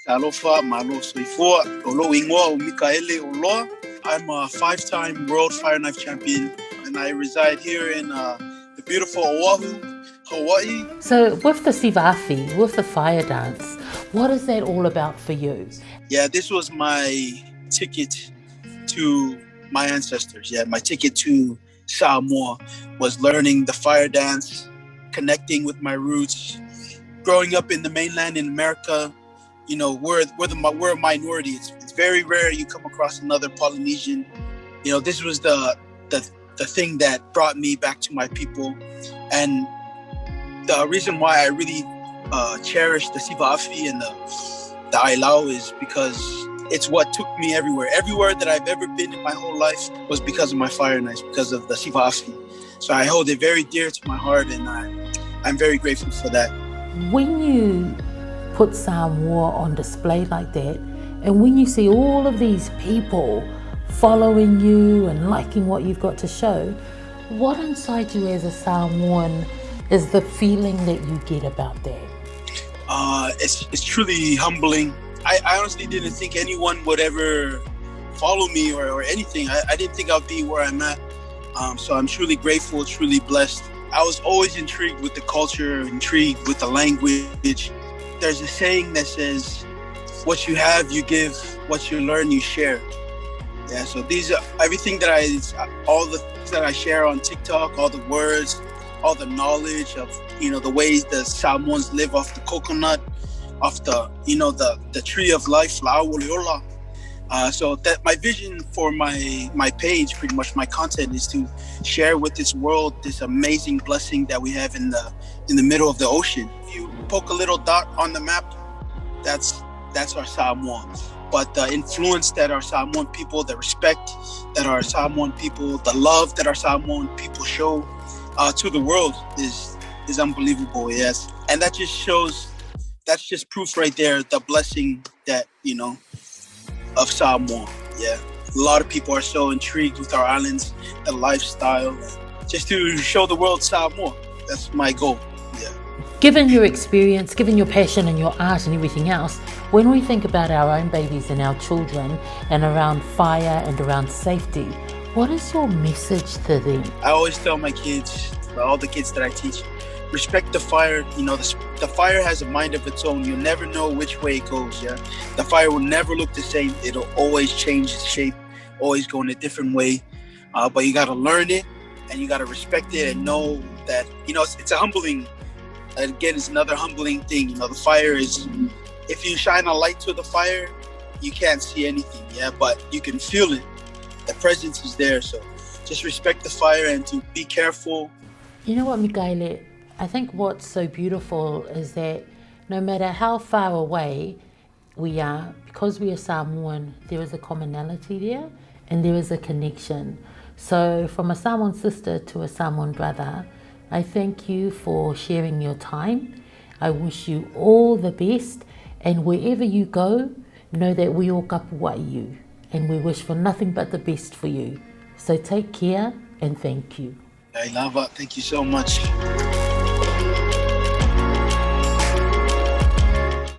Talofa, malo soifua, olo ingoa, Mikaele Oloa. I'm a 5-time world fire knife champion, and I reside here in the beautiful Oahu, Hawaii. So with the Siva Afi, with the fire dance, what is that all about for you? Yeah, this was my ticket to my ancestors. Yeah, my ticket to Samoa was learning the fire dance, connecting with my roots. Growing up in the mainland in America, you know, we're a minority. It's very rare you come across another Polynesian. You know, this was the thing that brought me back to my people, and the reason why I really cherish the Siva Afi and the Ailau is because it's what took me everywhere. Everywhere that I've ever been in my whole life was because of my fire knives, because of the Siva Afi. So I hold it very dear to my heart, and I'm very grateful for that. When you put Samoa on display like that, and when you see all of these people following you and liking what you've got to show, what inside you as a Samoan is the feeling that you get about that? It's truly humbling. I honestly didn't think anyone would ever follow me or anything. I didn't think I'd be where I'm at. So I'm truly grateful, truly blessed. I was always intrigued with the culture, intrigued with the language. There's a saying that says, what you have, you give, what you learn, you share. Yeah, so these are everything all the things that I share on TikTok, all the words, all the knowledge of, you know, the ways the Samoans live off the coconut, off the, you know, the tree of life, Aotearoa. So that my vision for my page, pretty much my content, is to share with this world this amazing blessing that we have in the middle of the ocean. If you poke a little dot on the map, that's our Samoa. But the influence that our Samoan people, the respect that our Samoan people, the love that our Samoan people show to the world is unbelievable. Yes, and that just shows. That's just proof right there, the blessing that, you know, of Samoa. Yeah, a lot of people are so intrigued with our islands, the lifestyle, just to show the world Samoa. That's my goal. Yeah. Given your experience, given your passion and your art and everything else, when we think about our own babies and our children and around fire and around safety, what is your message to them? I always tell my kids, all the kids that I teach, respect the fire. You know, the fire has a mind of its own. You'll never know which way it goes. Yeah, the fire will never look the same. It'll always change its shape, always go in a different way. But you got to learn it, and you got to respect it, and know that, you know, it's a humbling. Again, it's another humbling thing. You know, the fire is, if you shine a light to the fire, you can't see anything. Yeah, but you can feel it. The presence is there. So just respect the fire and to be careful. You know what, Mikaele? I think what's so beautiful is that no matter how far away we are, because we are Samoan, there is a commonality there and there is a connection. So from a Samoan sister to a Samoan brother, I thank you for sharing your time. I wish you all the best, and wherever you go, know that we all kapuai you, and we wish for nothing but the best for you. So take care and thank you. I love it. Thank you so much.